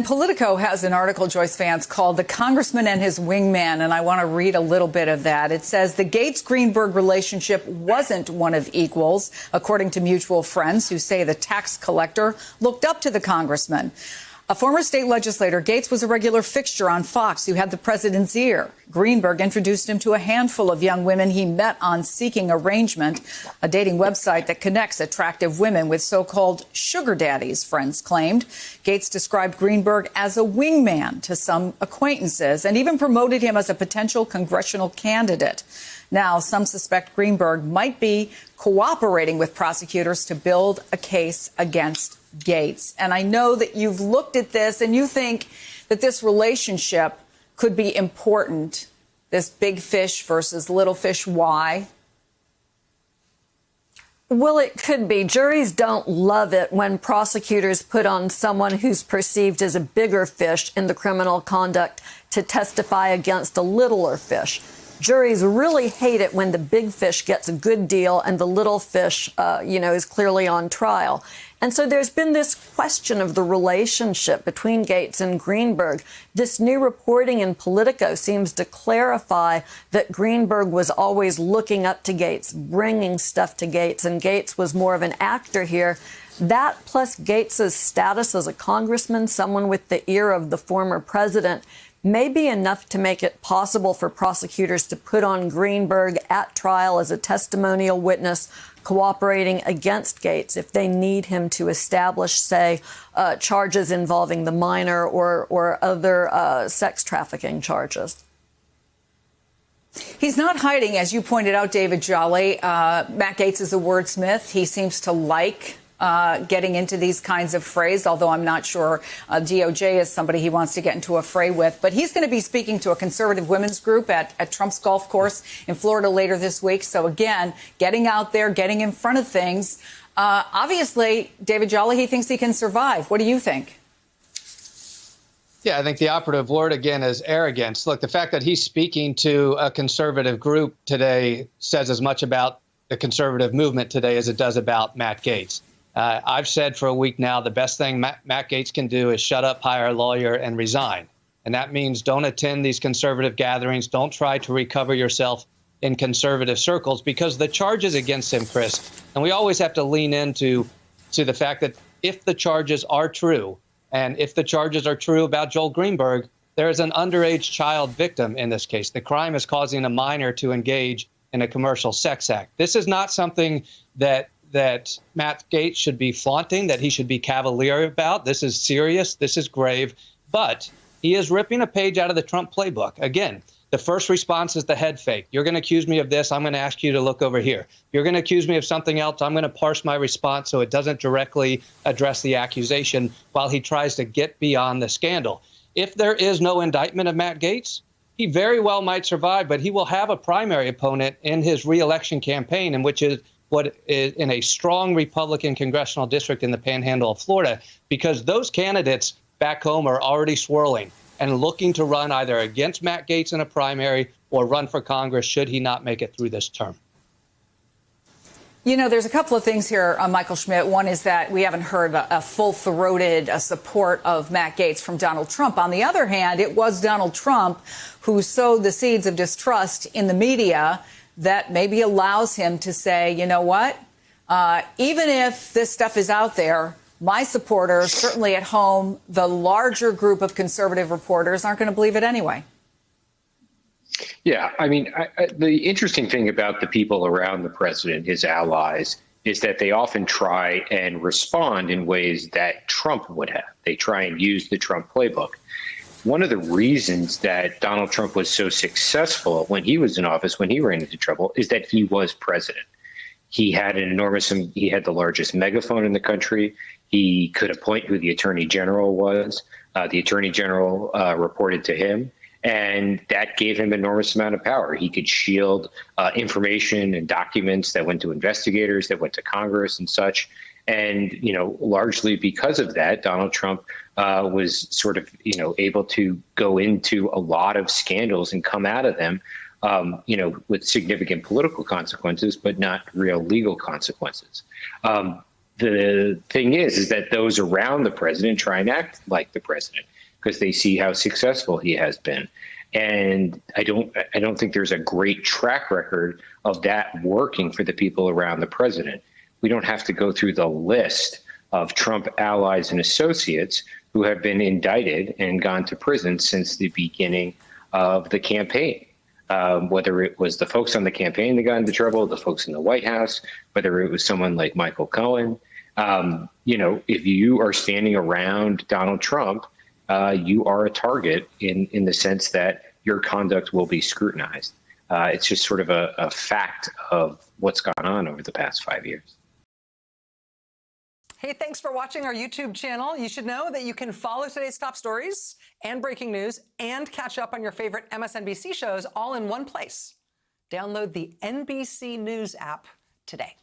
Politico has an article, Joyce Vance, called "The Congressman and His Wingman," and I want to read a little bit of that. It says the Gates-Greenberg relationship wasn't one of equals, according to mutual friends who say the tax collector looked up to the congressman. A former state legislator, Gates was a regular fixture on Fox who had the president's ear. Greenberg introduced him to a handful of young women he met on Seeking Arrangement, a dating website that connects attractive women with so-called sugar daddies, friends claimed. Gates described Greenberg as a wingman to some acquaintances and even promoted him as a potential congressional candidate. Now, some suspect Greenberg might be cooperating with prosecutors to build a case against Gates. And I know that you've looked at this and you think that this relationship could be important, this big fish versus little fish. Why? Well, it could be. Juries don't love it when prosecutors put on someone who's perceived as a bigger fish in the criminal conduct to testify against a littler fish. Juries really hate it when the big fish gets a good deal and the little fish, is clearly on trial. And so there's been this question of the relationship between Gates and Greenberg. This new reporting in Politico seems to clarify that Greenberg was always looking up to Gates, bringing stuff to Gates, and Gates was more of an actor here. That plus Gates's status as a congressman, someone with the ear of the former president, may be enough to make it possible for prosecutors to put on Greenberg at trial as a testimonial witness cooperating against Gates if they need him to establish, say, charges involving the minor or other sex trafficking charges. He's not hiding, as you pointed out, David Jolly. Matt Gaetz is a wordsmith. He seems to like getting into these kinds of frays, although I'm not sure DOJ is somebody he wants to get into a fray with. But he's going to be speaking to a conservative women's group at Trump's golf course in Florida later this week. So, again, getting out there, getting in front of things. Obviously, David Jolly, he thinks he can survive. What do you think? Yeah, I think the operative word, again, is arrogance. Look, the fact that he's speaking to a conservative group today says as much about the conservative movement today as it does about Matt Gaetz. I've said for a week now, the best thing Matt Gaetz can do is shut up, hire a lawyer, and resign. And that means don't attend these conservative gatherings. Don't try to recover yourself in conservative circles, because the charges against him, Chris, and we always have to lean into the fact that if the charges are true, and if the charges are true about Joel Greenberg, there is an underage child victim in this case. The crime is causing a minor to engage in a commercial sex act. This is not something that Matt Gaetz should be flaunting, that he should be cavalier about. This is serious. This is grave. But he is ripping a page out of the Trump playbook. Again, the first response is the head fake. You're going to accuse me of this. I'm going to ask you to look over here. You're going to accuse me of something else. I'm going to parse my response so it doesn't directly address the accusation while he tries to get beyond the scandal. If there is no indictment of Matt Gaetz, he very well might survive, but he will have a primary opponent in his reelection campaign, in which is what is in a strong Republican congressional district in the Panhandle of Florida, because those candidates back home are already swirling and looking to run either against Matt Gaetz in a primary or run for Congress should he not make it through this term. You know, there's a couple of things here, Michael Schmidt. One is that we haven't heard a full-throated support of Matt Gaetz from Donald Trump. On the other hand, it was Donald Trump who sowed the seeds of distrust in the media that maybe allows him to say, you know what, even if this stuff is out there, my supporters, certainly at home, the larger group of conservative reporters aren't going to believe it anyway. Yeah, I mean, the interesting thing about the people around the president, his allies, is that they often try and respond in ways that Trump would have. They try and use the Trump playbook. One of the reasons that Donald Trump was so successful when he was in office, when he ran into trouble, is that he was president. He had he had the largest megaphone in the country. He could appoint who the attorney general was. The attorney general reported to him, and that gave him an enormous amount of power. He could shield information and documents that went to investigators, that went to Congress and such. And, you know, largely because of that, Donald Trump was sort of, able to go into a lot of scandals and come out of them, with significant political consequences, but not real legal consequences. the thing is that those around the president try and act like the president because they see how successful he has been. And I don't think there's a great track record of that working for the people around the president. We don't have to go through the list of Trump allies and associates who have been indicted and gone to prison since the beginning of the campaign. Whether it was the folks on the campaign that got into trouble, the folks in the White House, whether it was someone like Michael Cohen. If you are standing around Donald Trump, you are a target in the sense that your conduct will be scrutinized. It's just sort of a fact of what's gone on over the past 5 years. Hey, thanks for watching our YouTube channel. You should know that you can follow today's top stories and breaking news and catch up on your favorite MSNBC shows all in one place. Download the NBC News app today.